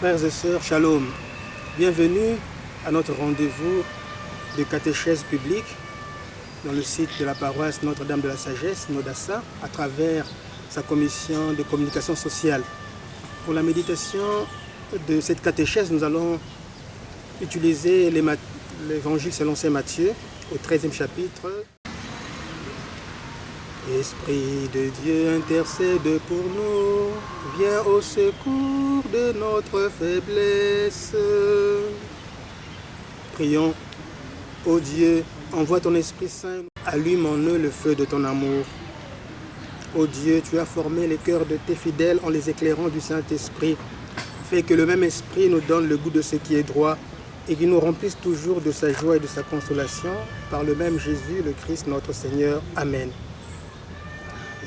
Frères et sœurs, shalom. Bienvenue à notre rendez-vous de catéchèse publique dans le site de la paroisse Notre-Dame de la Sagesse, Nodassa, à travers sa commission de communication sociale. Pour la méditation de cette catéchèse, nous allons utiliser l'évangile selon saint Matthieu au 13e chapitre. Esprit de Dieu, intercède pour nous, viens au secours de notre faiblesse. Prions. Ô Dieu, envoie ton Esprit Saint, allume en eux le feu de ton amour. Ô Dieu, tu as formé les cœurs de tes fidèles en les éclairant du Saint-Esprit. Fais que le même Esprit nous donne le goût de ce qui est droit et qu'il nous remplisse toujours de sa joie et de sa consolation par le même Jésus, le Christ, notre Seigneur. Amen.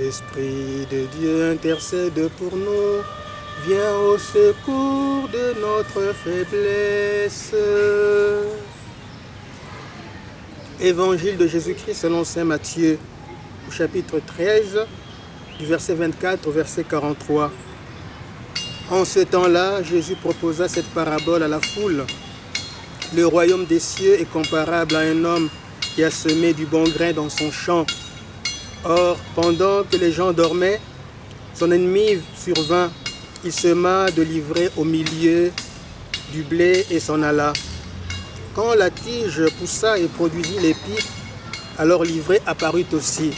Esprit de Dieu, intercède pour nous, viens au secours de notre faiblesse. Évangile de Jésus-Christ selon saint Matthieu, au chapitre 13, du verset 24 au verset 43. En ce temps-là, Jésus proposa cette parabole à la foule. Le royaume des cieux est comparable à un homme qui a semé du bon grain dans son champ. Or, pendant que les gens dormaient, son ennemi survint. Il sema de l'ivraie au milieu du blé et s'en alla. Quand la tige poussa et produisit l'épi, alors l'ivraie apparut aussi.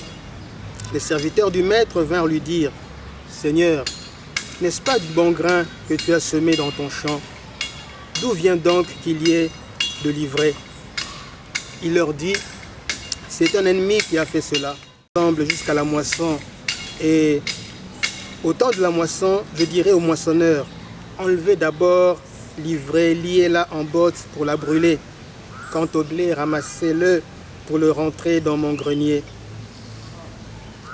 Les serviteurs du maître vinrent lui dire, « Seigneur, n'est-ce pas du bon grain que tu as semé dans ton champ? D'où vient donc qu'il y ait de l'ivraie ?» Il leur dit, « C'est un ennemi qui a fait cela. » Jusqu'à la moisson, et au temps de la moisson, je dirai aux moissonneurs, enlevez d'abord l'ivraie, liez-la en botte pour la brûler. Quant au blé, ramassez-le pour le rentrer dans mon grenier.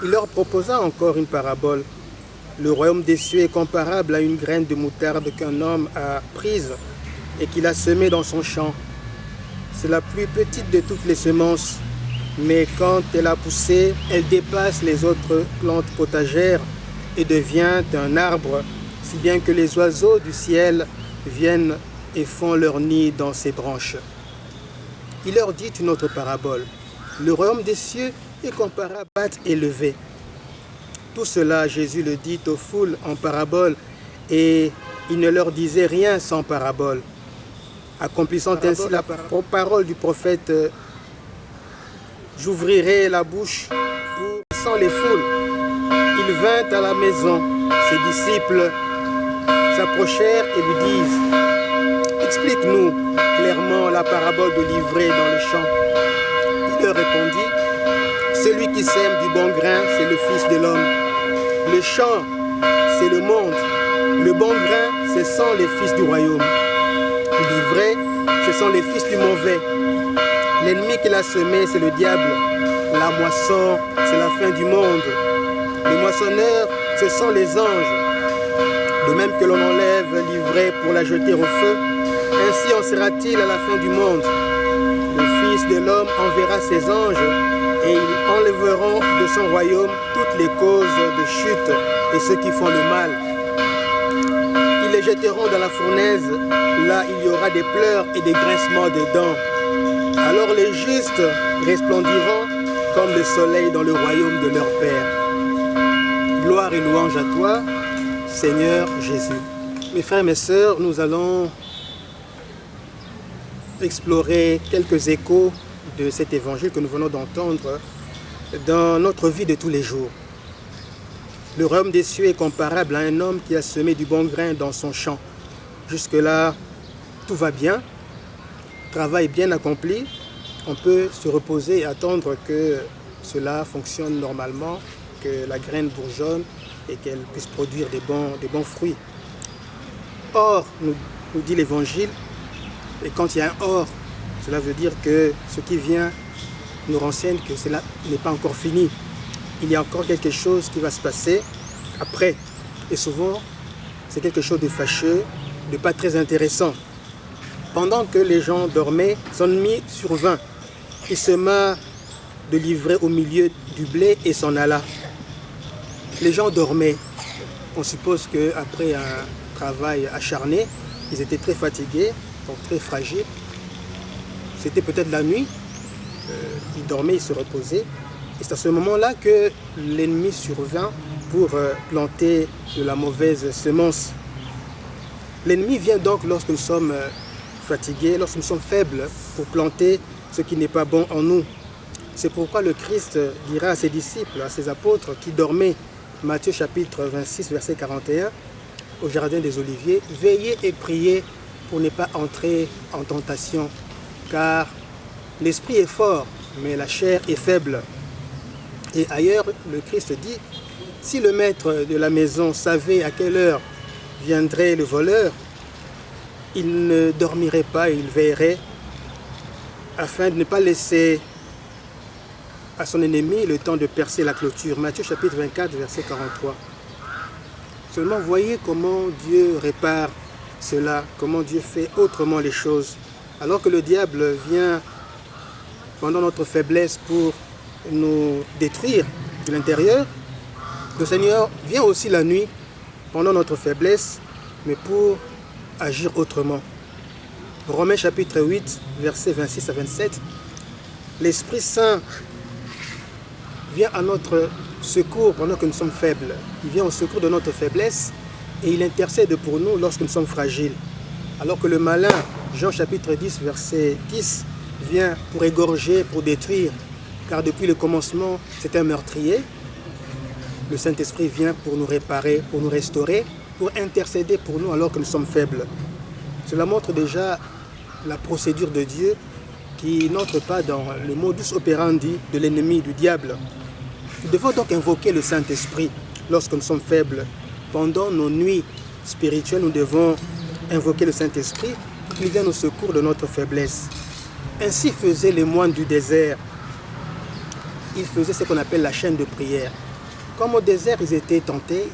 Il leur proposa encore une parabole. Le royaume des cieux est comparable à une graine de moutarde qu'un homme a prise et qu'il a semée dans son champ. C'est la plus petite de toutes les semences. Mais quand elle a poussé, elle dépasse les autres plantes potagères et devient un arbre, si bien que les oiseaux du ciel viennent et font leur nid dans ses branches. Il leur dit une autre parabole. Le royaume des cieux est comparable à une pâte élevée. Tout cela, Jésus le dit aux foules en parabole, et il ne leur disait rien sans parabole. Accomplissant ainsi la parole du prophète, j'ouvrirai la bouche sans les foules. Il vint à la maison. Ses disciples s'approchèrent et lui disent, explique-nous clairement la parabole de l'ivraie dans le champ. Il leur répondit, celui qui sème du bon grain, c'est le Fils de l'homme. Le champ, c'est le monde. Le bon grain, ce sont les fils du royaume. L'ivraie, ce sont les fils du mauvais. L'ennemi qu'il a semé, c'est le diable. La moisson, c'est la fin du monde. Les moissonneurs, ce sont les anges. De même que l'on enlève l'ivraie pour la jeter au feu, ainsi en sera-t-il à la fin du monde. Le Fils de l'homme enverra ses anges et ils enlèveront de son royaume toutes les causes de chute et ceux qui font le mal. Ils les jetteront dans la fournaise. Là, il y aura des pleurs et des grincements de dents. Alors les justes resplendiront comme le soleil dans le royaume de leur Père. Gloire et louange à toi, Seigneur Jésus. Mes frères et mes sœurs, nous allons explorer quelques échos de cet évangile que nous venons d'entendre dans notre vie de tous les jours. Le royaume des cieux est comparable à un homme qui a semé du bon grain dans son champ. Jusque-là, tout va bien. Travail bien accompli, on peut se reposer et attendre que cela fonctionne normalement, que la graine bourgeonne et qu'elle puisse produire des bons fruits. Or, nous dit l'Évangile, et quand il y a un or, cela veut dire que ce qui vient nous renseigne que cela n'est pas encore fini. Il y a encore quelque chose qui va se passer après. Et souvent, c'est quelque chose de fâcheux, de pas très intéressant. Pendant que les gens dormaient, son ennemi survint. Il sema de l'ivraie au milieu du blé et s'en alla. Les gens dormaient. On suppose qu'après un travail acharné, Ils étaient très fatigués, donc très fragiles. C'était peut-être la nuit. Ils dormaient, ils se reposaient. Et c'est à ce moment-là que l'ennemi survint pour planter de la mauvaise semence. L'ennemi vient donc lorsque nous sommes fatigués, lorsque nous sommes faibles, pour planter ce qui n'est pas bon en nous. C'est pourquoi le Christ dira à ses disciples, à ses apôtres qui dormaient, Matthieu chapitre 26, verset 41, au jardin des Oliviers, « Veillez et priez pour ne pas entrer en tentation, car l'esprit est fort, mais la chair est faible. » Et ailleurs, le Christ dit, « Si le maître de la maison savait à quelle heure viendrait le voleur, il ne dormirait pas, il veillerait, afin de ne pas laisser à son ennemi le temps de percer la clôture. » Matthieu chapitre 24, verset 43. Seulement, voyez comment Dieu répare cela, comment Dieu fait autrement les choses. Alors que le diable vient pendant notre faiblesse pour nous détruire de l'intérieur, le Seigneur vient aussi la nuit pendant notre faiblesse, mais pour agir autrement. Romains chapitre 8, versets 26 à 27, l'Esprit Saint vient à notre secours pendant que nous sommes faibles. Il vient au secours de notre faiblesse et il intercède pour nous lorsque nous sommes fragiles. Alors que le malin, Jean chapitre 10, verset 10, vient pour égorger, pour détruire, car depuis le commencement, c'est un meurtrier. Le Saint-Esprit vient pour nous réparer, pour nous restaurer, pour intercéder pour nous alors que nous sommes faibles. Cela montre déjà la procédure de Dieu qui n'entre pas dans le modus operandi de l'ennemi, du diable. Nous devons donc invoquer le Saint-Esprit lorsque nous sommes faibles. Pendant nos nuits spirituelles, nous devons invoquer le Saint-Esprit pour qu'il vienne au secours de notre faiblesse. Ainsi faisaient les moines du désert. Ils faisaient ce qu'on appelle la chaîne de prière. Comme au désert, ils étaient tentés,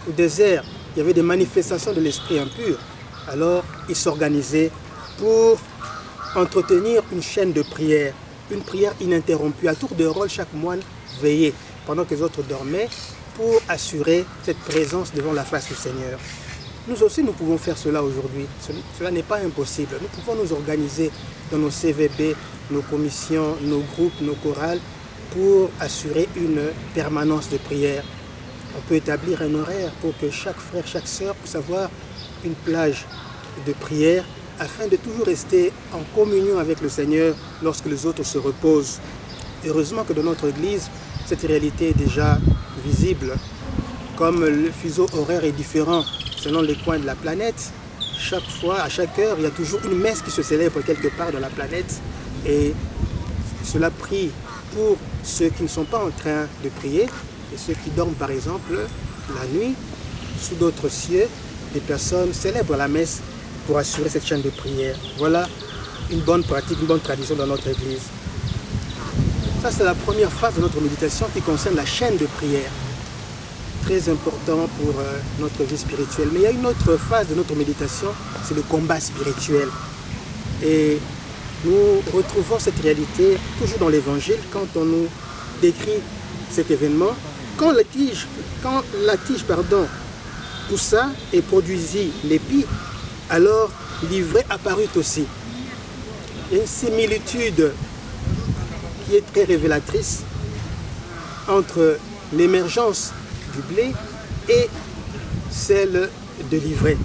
au désert, il y avait des manifestations de l'esprit impur. Alors, ils s'organisaient pour entretenir une chaîne de prière, une prière ininterrompue. À tour de rôle, chaque moine veillait pendant que les autres dormaient pour assurer cette présence devant la face du Seigneur. Nous aussi, nous pouvons faire cela aujourd'hui. Cela n'est pas impossible. Nous pouvons nous organiser dans nos CVB, nos commissions, nos groupes, nos chorales pour assurer une permanence de prière. On peut établir un horaire pour que chaque frère, chaque sœur puisse avoir une plage de prière afin de toujours rester en communion avec le Seigneur lorsque les autres se reposent. Heureusement que dans notre Église, cette réalité est déjà visible. Comme le fuseau horaire est différent selon les coins de la planète, chaque fois, à chaque heure, il y a toujours une messe qui se célèbre quelque part dans la planète. Et cela prie pour ceux qui ne sont pas en train de prier et ceux qui dorment par exemple la nuit sous d'autres cieux. Des personnes célèbrent la messe pour assurer cette chaîne de prière. Voilà une bonne pratique, une bonne tradition dans notre Église. Ça, c'est la première phase de notre méditation qui concerne la chaîne de prière. Très important pour notre vie spirituelle. Mais il y a une autre phase de notre méditation, c'est le combat spirituel. Et nous retrouvons cette réalité toujours dans l'Évangile quand on nous décrit cet événement. Quand la tige poussa et produisit l'épi, alors l'ivraie apparut aussi. Il y a une similitude qui est très révélatrice entre l'émergence du blé et celle de l'ivraie.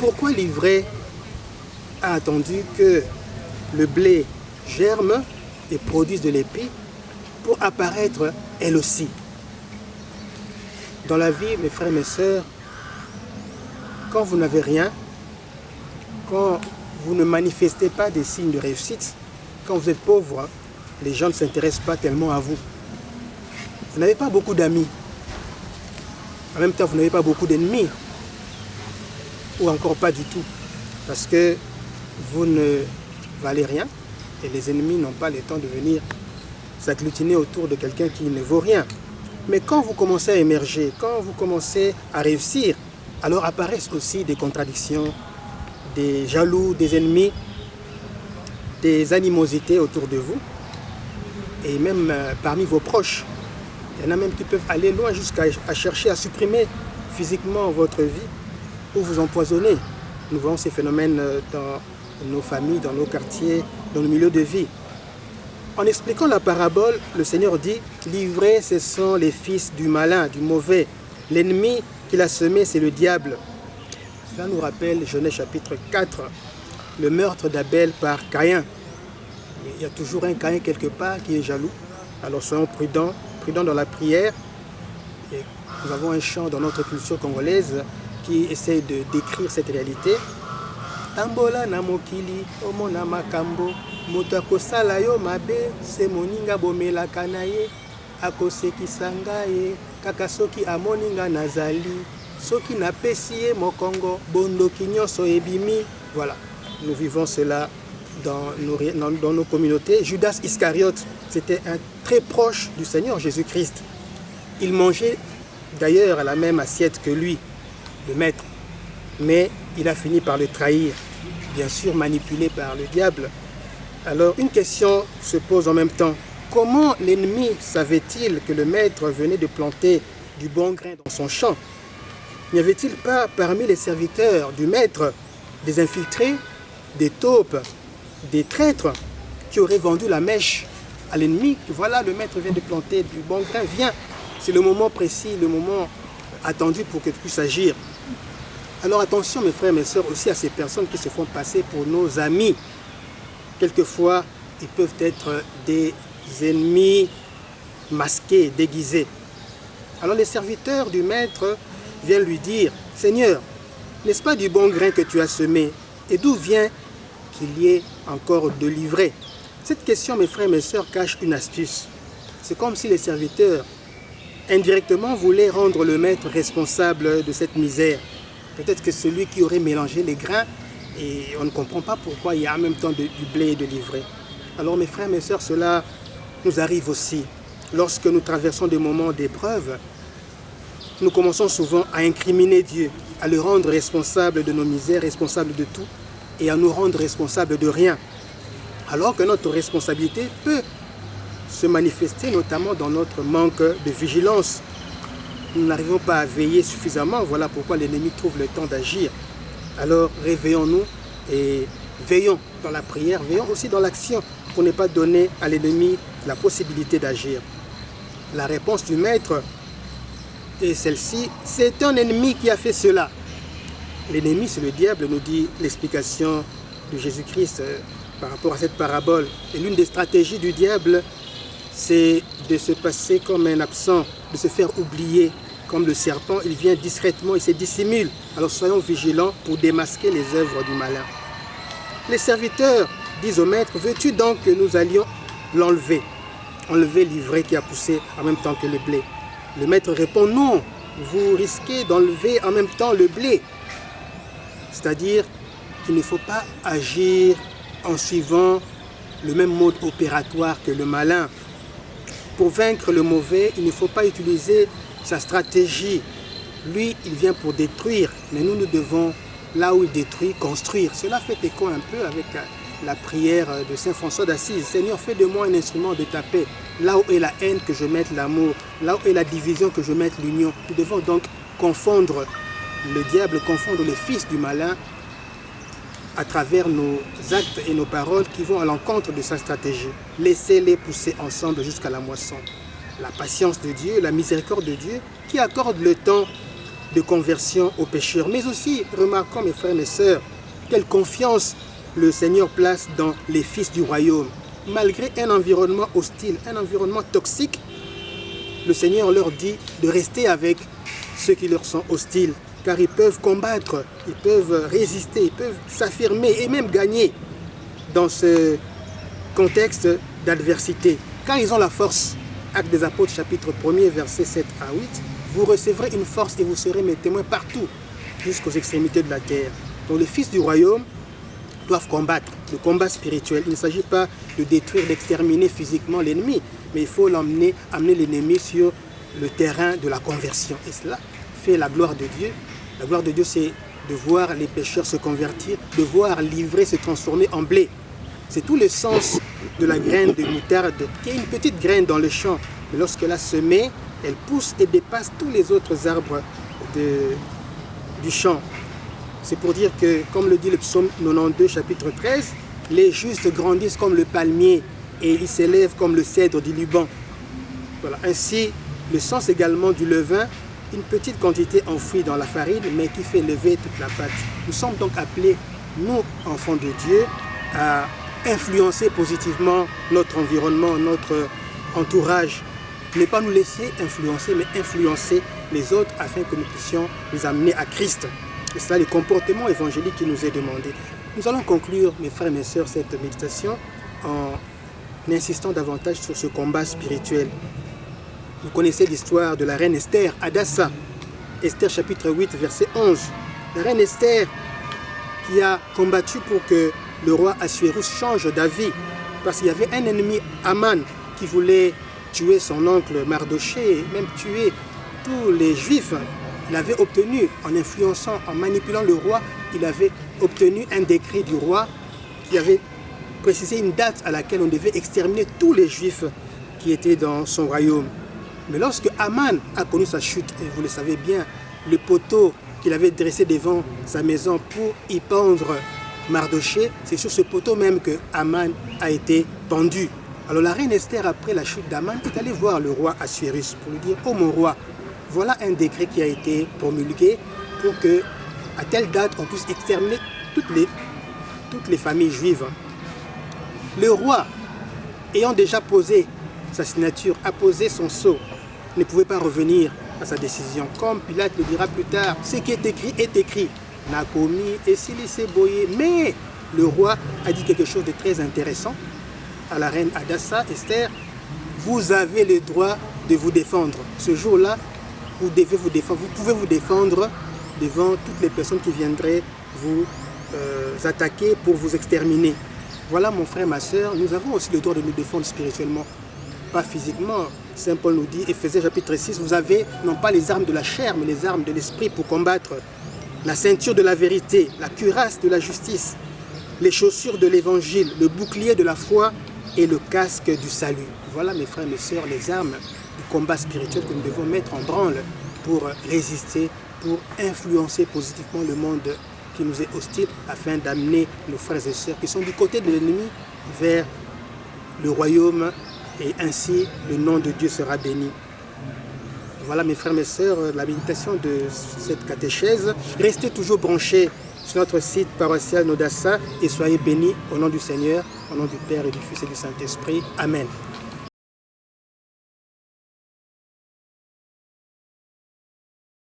Pourquoi l'ivraie a attendu que le blé germe et produise de l'épi pour apparaître elle aussi? Dans la vie, mes frères et mes sœurs, quand vous n'avez rien, quand vous ne manifestez pas des signes de réussite, quand vous êtes pauvre, les gens ne s'intéressent pas tellement à vous. Vous n'avez pas beaucoup d'amis. En même temps, vous n'avez pas beaucoup d'ennemis. Ou encore pas du tout. Parce que vous ne valez rien et les ennemis n'ont pas le temps de venir s'agglutiner autour de quelqu'un qui ne vaut rien. Mais quand vous commencez à émerger, quand vous commencez à réussir, alors apparaissent aussi des contradictions, des jaloux, des ennemis, des animosités autour de vous, et même parmi vos proches. Il y en a même qui peuvent aller loin jusqu'à chercher à supprimer physiquement votre vie ou vous empoisonner. Nous voyons ces phénomènes dans nos familles, dans nos quartiers, dans nos milieux de vie. En expliquant la parabole, le Seigneur dit « Livrés, ce sont les fils du malin, du mauvais. L'ennemi qu'il a semé, c'est le diable. » Cela nous rappelle Genèse chapitre 4, le meurtre d'Abel par Caïn. Il y a toujours un Caïn quelque part qui est jaloux. Alors soyons prudents dans la prière. Et nous avons un chant dans notre culture congolaise qui essaie de décrire cette réalité. Tambola na mokili, omona makambo, moto akosala yo mabe, se moninga bomela kanaye, akosekisa ngai, kaka soki amoninga nazali, soki napesi ye mokongo, bondoki nyonso ebimi. Voilà, nous vivons cela dans nos communautés. Judas Iscariote, c'était un très proche du Seigneur Jésus-Christ. Il mangeait d'ailleurs à la même assiette que lui, le maître. Mais il a fini par le trahir, bien sûr manipulé par le diable. Alors une question se pose en même temps. Comment l'ennemi savait-il que le maître venait de planter du bon grain dans son champ? N'y avait-il pas parmi les serviteurs du maître des infiltrés, des taupes, des traîtres qui auraient vendu la mèche à l'ennemi? Voilà, le maître vient de planter du bon grain, viens. C'est le moment précis, le moment attendu pour que tu puisses agir. Alors attention mes frères et mes sœurs aussi à ces personnes qui se font passer pour nos amis. Quelquefois, ils peuvent être des ennemis masqués, déguisés. Alors les serviteurs du maître viennent lui dire, « Seigneur, n'est-ce pas du bon grain que tu as semé? Et d'où vient qu'il y ait encore de l'ivraie ?» Cette question, mes frères et mes sœurs, cache une astuce. C'est comme si les serviteurs, indirectement, voulaient rendre le maître responsable de cette misère. Peut-être que celui qui aurait mélangé les grains, et on ne comprend pas pourquoi il y a en même temps du blé et de l'ivraie. Alors mes frères, mes sœurs, cela nous arrive aussi. Lorsque nous traversons des moments d'épreuve, nous commençons souvent à incriminer Dieu, à le rendre responsable de nos misères, responsable de tout, et à nous rendre responsables de rien. Alors que notre responsabilité peut se manifester notamment dans notre manque de vigilance. Nous n'arrivons pas à veiller suffisamment, voilà pourquoi l'ennemi trouve le temps d'agir. Alors réveillons-nous et veillons dans la prière, veillons aussi dans l'action pour ne pas donner à l'ennemi la possibilité d'agir. La réponse du maître est celle-ci, c'est un ennemi qui a fait cela. L'ennemi, c'est le diable, nous dit l'explication de Jésus-Christ par rapport à cette parabole. Et l'une des stratégies du diable, c'est de se passer comme un absent, de se faire oublier. Comme le serpent, il vient discrètement, il se dissimule. Alors soyons vigilants pour démasquer les œuvres du malin. Les serviteurs disent au maître, veux-tu donc que nous allions l'enlever? Enlever l'ivraie qui a poussé en même temps que le blé. Le maître répond, non, vous risquez d'enlever en même temps le blé. C'est-à-dire qu'il ne faut pas agir en suivant le même mode opératoire que le malin. Pour vaincre le mauvais, il ne faut pas utiliser sa stratégie. Lui, il vient pour détruire, mais nous, nous devons, là où il détruit, construire. Cela fait écho un peu avec la prière de Saint François d'Assise. Seigneur, fais de moi un instrument de ta paix. Là où est la haine, que je mette l'amour. Là où est la division, que je mette l'union. Nous devons donc confondre le diable, confondre les fils du malin à travers nos actes et nos paroles qui vont à l'encontre de sa stratégie. Laissez-les pousser ensemble jusqu'à la moisson. La patience de Dieu, la miséricorde de Dieu qui accorde le temps de conversion aux pécheurs. Mais aussi, remarquons mes frères et mes sœurs, quelle confiance le Seigneur place dans les fils du royaume. Malgré un environnement hostile, un environnement toxique, le Seigneur leur dit de rester avec ceux qui leur sont hostiles, car ils peuvent combattre, ils peuvent résister, ils peuvent s'affirmer et même gagner dans ce contexte d'adversité. Quand ils ont la force, Actes des Apôtres, chapitre 1er, versets 7 à 8, vous recevrez une force et vous serez mes témoins partout, jusqu'aux extrémités de la terre. Donc les fils du royaume doivent combattre, le combat spirituel. Il ne s'agit pas de détruire, d'exterminer physiquement l'ennemi, mais il faut amener l'ennemi sur le terrain de la conversion. Et cela fait la gloire de Dieu. La gloire de Dieu, c'est de voir les pécheurs se convertir, de voir l'ivraie se transformer en blé. C'est tout le sens de la graine de moutarde, qui est une petite graine dans le champ. Mais lorsqu'elle a semé, elle pousse et dépasse tous les autres arbres du champ. C'est pour dire que, comme le dit le psaume 92, chapitre 13, les justes grandissent comme le palmier et ils s'élèvent comme le cèdre du Liban. Voilà. Ainsi, le sens également du levain, une petite quantité enfouie dans la farine, mais qui fait lever toute la pâte. Nous sommes donc appelés, nous, enfants de Dieu, à influencer positivement notre environnement, notre entourage. Ne pas nous laisser influencer, mais influencer les autres afin que nous puissions les amener à Christ. Et c'est là le comportement évangélique qui nous est demandé. Nous allons conclure, mes frères et mes sœurs, cette méditation en insistant davantage sur ce combat spirituel. Vous connaissez l'histoire de la reine Esther, Hadassa. Esther chapitre 8, verset 11. La reine Esther qui a combattu pour que le roi Assuérus change d'avis. Parce qu'il y avait un ennemi, Aman, qui voulait tuer son oncle Mardoché, et même tuer tous les Juifs. Il avait obtenu, en influençant, en manipulant le roi, il avait obtenu un décret du roi qui avait précisé une date à laquelle on devait exterminer tous les Juifs qui étaient dans son royaume. Mais lorsque Aman a connu sa chute, et vous le savez bien, le poteau qu'il avait dressé devant sa maison pour y pendre Mardoché, c'est sur ce poteau même que Aman a été pendu. Alors la reine Esther, après la chute d'Aman, est allée voir le roi Assuérus pour lui dire « Oh mon roi, voilà un décret qui a été promulgué pour que, à telle date, on puisse exterminer toutes les familles juives. » Le roi, ayant déjà posé sa signature, a posé son sceau, ne pouvait pas revenir à sa décision. Comme Pilate le dira plus tard, ce qui est écrit est écrit. N'a commis et s'il s'est boyé. Mais le roi a dit quelque chose de très intéressant à la reine Hadassa, Esther. Vous avez le droit de vous défendre. Ce jour-là, vous devez vous défendre. Vous pouvez vous défendre devant toutes les personnes qui viendraient vous attaquer pour vous exterminer. Voilà mon frère, ma soeur, nous avons aussi le droit de nous défendre spirituellement. Pas physiquement. Saint Paul nous dit, Éphésiens chapitre 6, vous avez non pas les armes de la chair, mais les armes de l'esprit pour combattre. La ceinture de la vérité, la cuirasse de la justice, les chaussures de l'évangile, le bouclier de la foi et le casque du salut. Voilà mes frères et mes sœurs, les armes du combat spirituel que nous devons mettre en branle pour résister, pour influencer positivement le monde qui nous est hostile, afin d'amener nos frères et sœurs qui sont du côté de l'ennemi vers le royaume, et ainsi le nom de Dieu sera béni. Voilà mes frères et mes sœurs, la méditation de cette catéchèse. Restez toujours branchés sur notre site paroissial Nodassa et soyez bénis au nom du Seigneur, au nom du Père et du Fils et du Saint-Esprit. Amen.